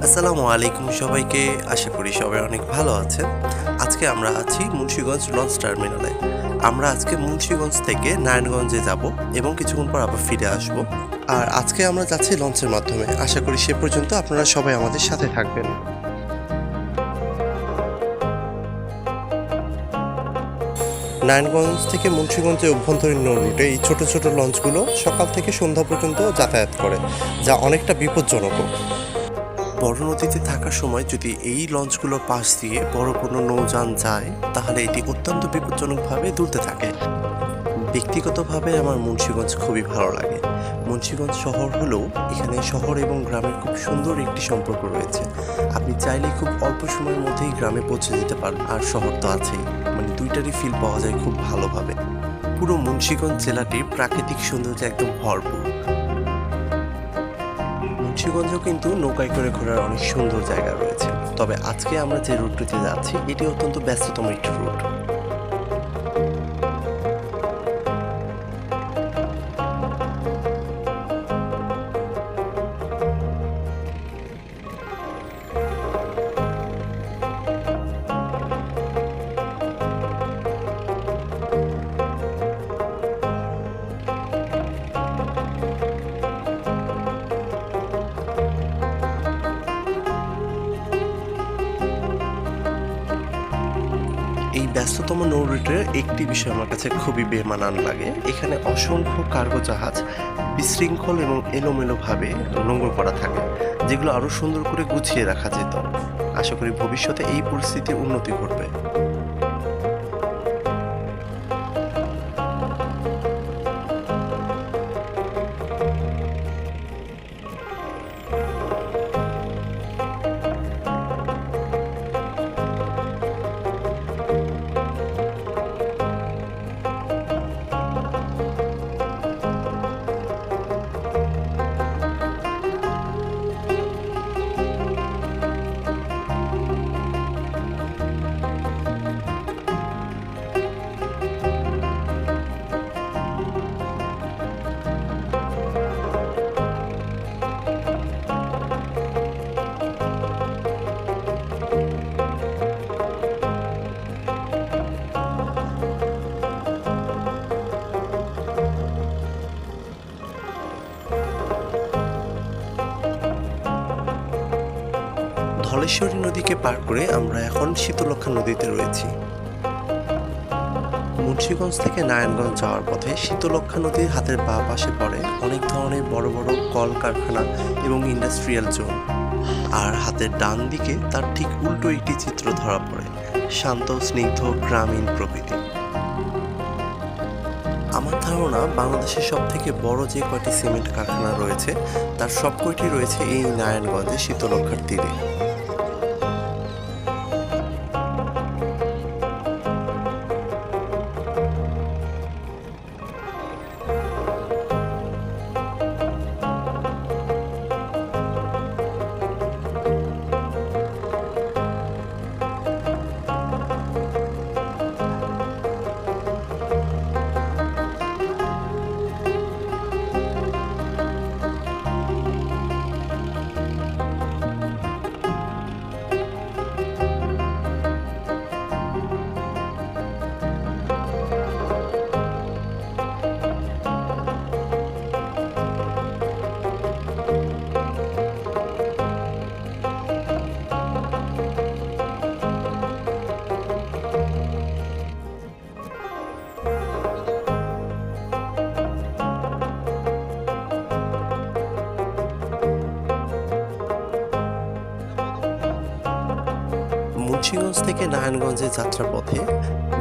আসসালামু আলাইকুম সবাইকে। আশা করি সবাই অনেক ভালো আছেন। আজকে আমরা আছি মুন্সিগঞ্জ লঞ্চ টার্মিনালে। আমরা আজকে মুন্সিগঞ্জ থেকে নারায়ণগঞ্জে যাব এবং কিছুক্ষণ পর আবার ফিরে আসব। আর আজকে আমরা যাচ্ছি লঞ্চের মাধ্যমে। আশা করি সে পর্যন্ত আপনারা সবাই আমাদের সাথে থাকবেন। নারায়ণগঞ্জ থেকে মুন্সিগঞ্জের অভ্যন্তরীণ নৌ রুটে এই ছোট ছোট লঞ্চগুলো সকাল থেকে সন্ধ্যা পর্যন্ত যাতায়াত করে, যা অনেকটা বিপজ্জনকও। বড় নদীতে থাকার সময় যদি এই লঞ্চগুলোর পাশ দিয়ে বড় কোনো নৌযান যায়, তাহলে এটি অত্যন্ত বিপজ্জনকভাবে দুলতে থাকে। ব্যক্তিগতভাবে আমার মুন্সিগঞ্জ খুবই ভালো লাগে। মুন্সিগঞ্জ শহর হলেও এখানে শহর এবং গ্রামের খুব সুন্দর একটি সম্পর্ক রয়েছে। আপনি চাইলে খুব অল্প সময়ের মধ্যেই গ্রামে পৌঁছে যেতে পারেন, আর শহর তো আছেই, মানে দুইটারই ফিল পাওয়া যায় খুব ভালোভাবে। পুরো মুন্সিগঞ্জ জেলাটি প্রাকৃতিক সৌন্দর্যে একদম ভরপুর। মুন্সিগঞ্জেও কিন্তু নৌকায় করে ঘোরার অনেক সুন্দর জায়গা রয়েছে। তবে আজকে আমরা যে রুটটিতে যাচ্ছি এটি অত্যন্ত ব্যস্ততম একটি রুট। এই ব্যস্ততম নৌ রুটের একটি বিষয় আমার কাছে খুবই বেমানান লাগে। এখানে অসংখ্য কার্গো জাহাজ বিশৃঙ্খল এবং এলোমেলোভাবে নোঙর করা থাকে, যেগুলো আরও সুন্দর করে গুছিয়ে রাখা যেত। আশা করি ভবিষ্যতে এই পরিস্থিতির উন্নতি ঘটবে। ধলেশ্বরী নদীকে পার করে আমরা এখন শীতলক্ষ্যা নদীতে রয়েছি। মুন্সিগঞ্জ থেকে নারায়ণগঞ্জ যাওয়ার পথে শীতলক্ষ্যা নদীর হাতের বাঁ পাশে পড়ে অনেক ধরনের বড় বড় কলকারখানা এবং ইন্ডাস্ট্রিয়াল জোন। আর হাতের ডান দিকে তার ঠিক উল্টো একটি চিত্র ধরা পড়ে, শান্ত স্নিগ্ধ গ্রামীণ প্রকৃতি। আমার ধারণা বাংলাদেশের সব থেকে বড় যে কয়টি সিমেন্ট কারখানা রয়েছে তার সব কয়টি রয়েছে এই নারায়ণগঞ্জের শীতলক্ষ্যার তীরে। মুন্সিগঞ্জ থেকে নারায়ণগঞ্জের যাত্রাপথে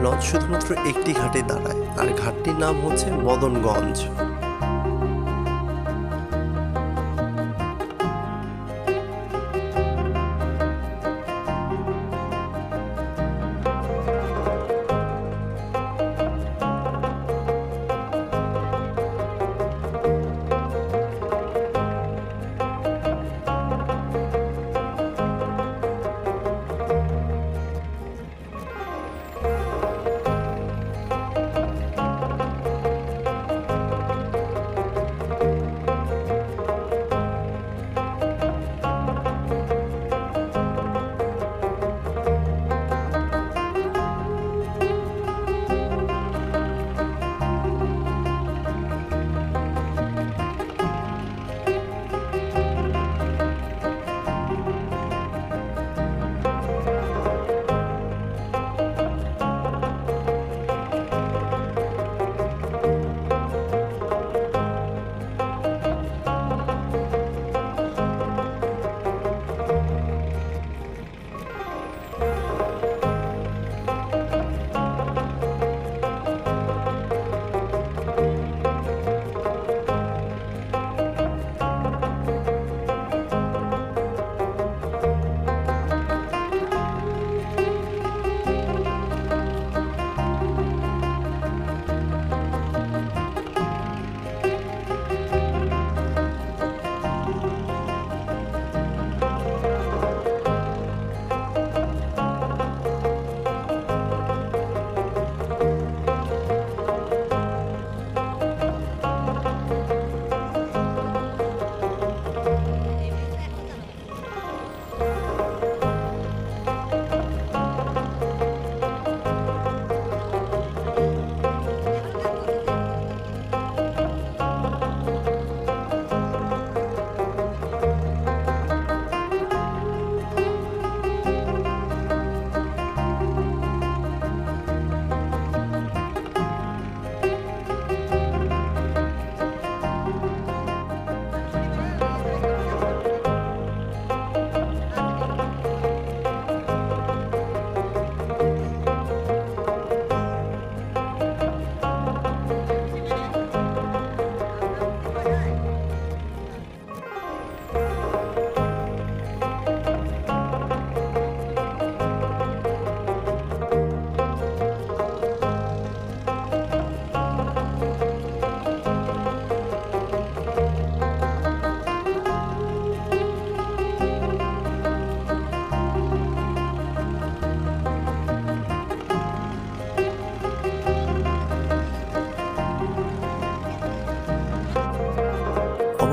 লঞ্চ শুধুমাত্র একটি ঘাটে দাঁড়ায়, আর ঘাটটির নাম হচ্ছে মদনগঞ্জ।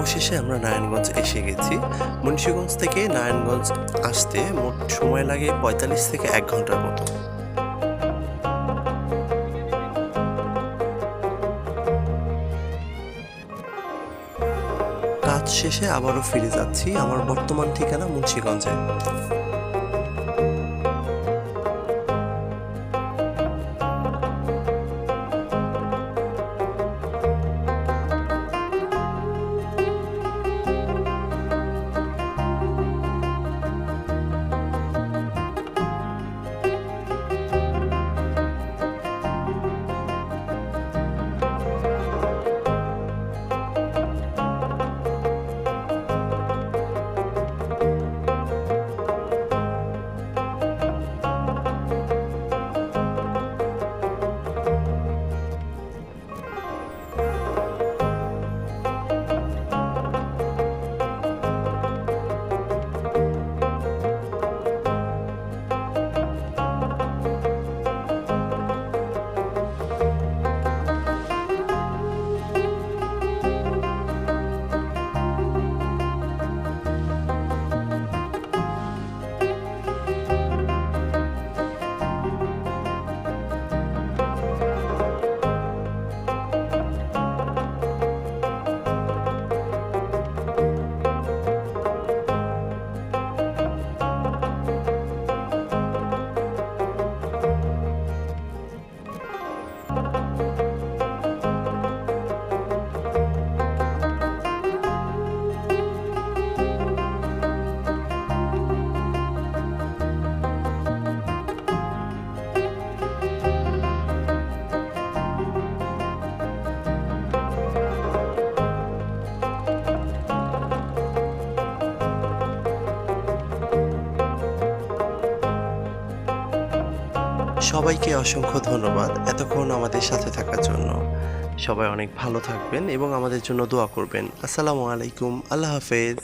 অবশেষে আমরা নারায়ণগঞ্জ এসে গেছি। মুন্সিগঞ্জ থেকে নারায়ণগঞ্জ আসতে মোট সময় লাগে ৪৫ থেকে ১ ঘন্টার মতো। কাজ শেষে আবারও ফিরে যাচ্ছি আমার বর্তমান ঠিকানা মুন্সিগঞ্জে। সবাইকে অসংখ্য ধন্যবাদ এতক্ষণ আমাদের সাথে থাকার জন্য। সবাই অনেক ভালো থাকবেন এবং আমাদের জন্য দোয়া করবেন। আসসালামু আলাইকুম, আল্লাহ হাফেজ।